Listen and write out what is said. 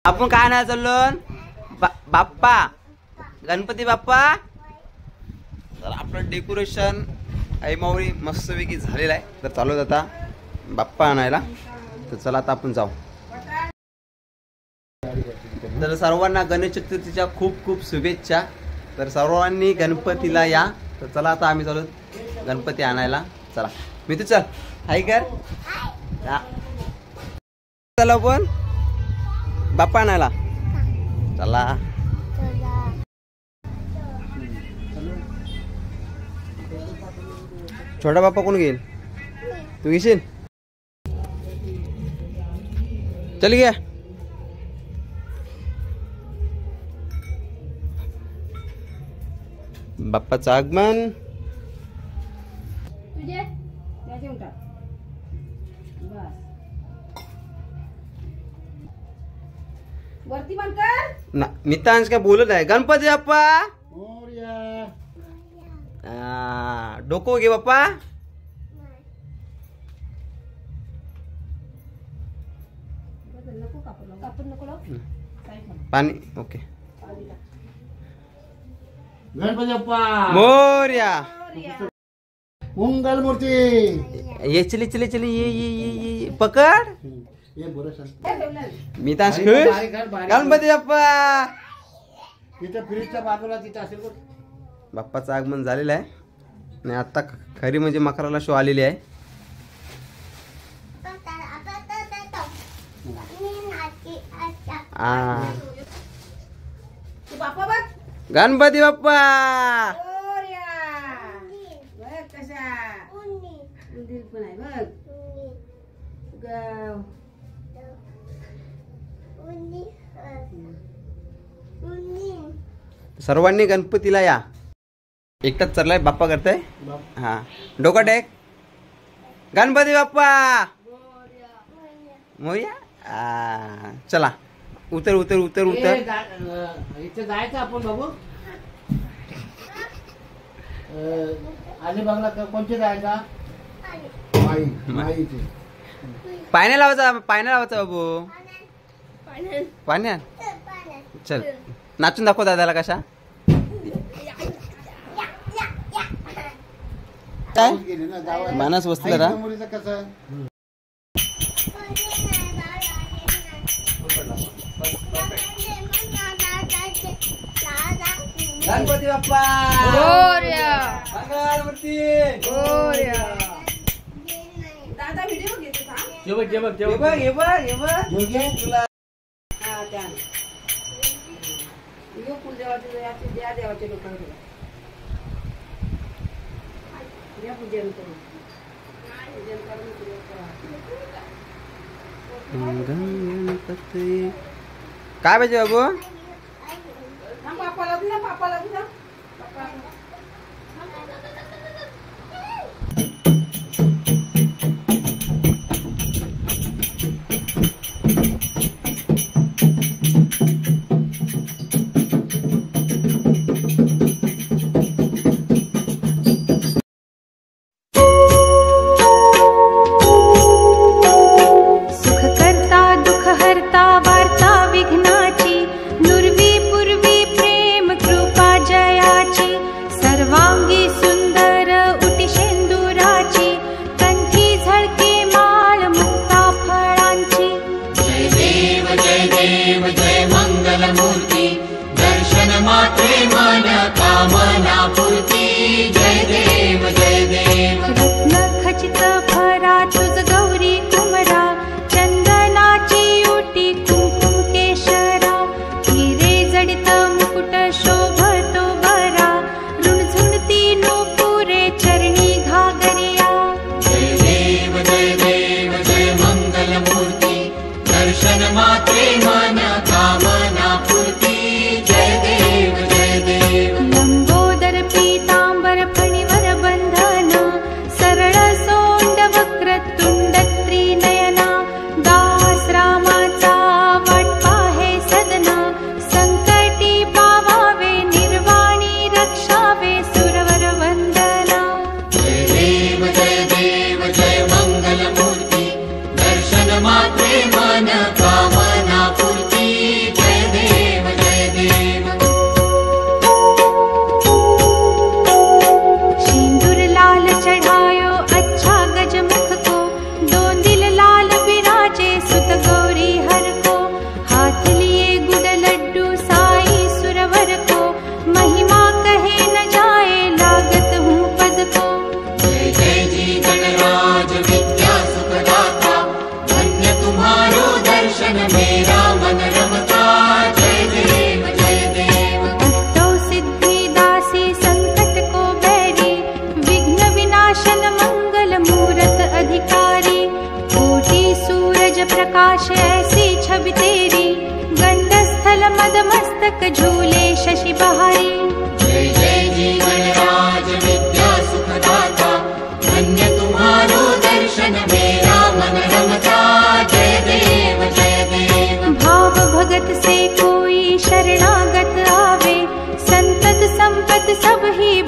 आपण काय नाही चाललो बाप्पा गणपती बाप्पा। तर आपलं डेकोरेशन आई माऊली मस्तपैकी झालेलं आहे। तर चालू आता बाप्पा आणायला। तर चला आता आपण जाऊ। तर सर्वांना गणेश चतुर्थीच्या खूप खूप शुभेच्छा। तर सर्वांनी गणपतीला या। तर चला आता आम्ही चालू गणपती आणायला। चला मी तू चल हाय कर चला पण बाप्पा आणायला चला। छोटा बाप्पा कोण घेईल तू घेशील चल गया। बाप्पाचं आगमन वरती बंद कर ना मितांश काय बोलत आहे गणपती बाप्पा डोको घे बाप्पा। पाणी ओके गणपती बाप्पा मोरया मंगल मूर्ती ये चली चली चली ये पकड ये बोला मितांश खुश गणपती बाप्पा। तिथे फ्रीजच्या बाजूला तिथे असेल बघ। बाप्पाचं आगमन झालेलं आहे आणि आता खरी म्हणजे मकराला शो आलेली आहे। बाप्पा बघ गणपती बाप्पा बघ कसा उंदीर पण आहे बघ सर्वांनी गणपतीला या। एकटाच चाललाय बाप्पा करताय हा डोका टेक गणपती बाप्पा मोरया। चला उतर उतर उतर उतर इथे जायचं आपण बाबू अलिबागला कोणते जायचा पाण्याला लावायचा पाण्याला लावायचा बाबू पाण्यात चल नाचून दाखव दादाला कशा काय मानस वस्तीला रा गणपती बाप्पा मंगलमूर्ती दादा व्हिडिओ घेतो का हे बघ हा त्या यो कुलदेवाचे याचे द्या देवाचे लोकांना द्या पूजन करून गणपती काय पाहिजे बाबू पापाला दिला पापाला दिला मस्तक झूले शशि बहारी। जय जय जीवन राज विद्या सुखदाता, धन्य तुम्हारो दर्शन मेरा मन रमता। जय देव जय देव। भाव भगत से कोई शरणागत आवे, संतत संपत सब ही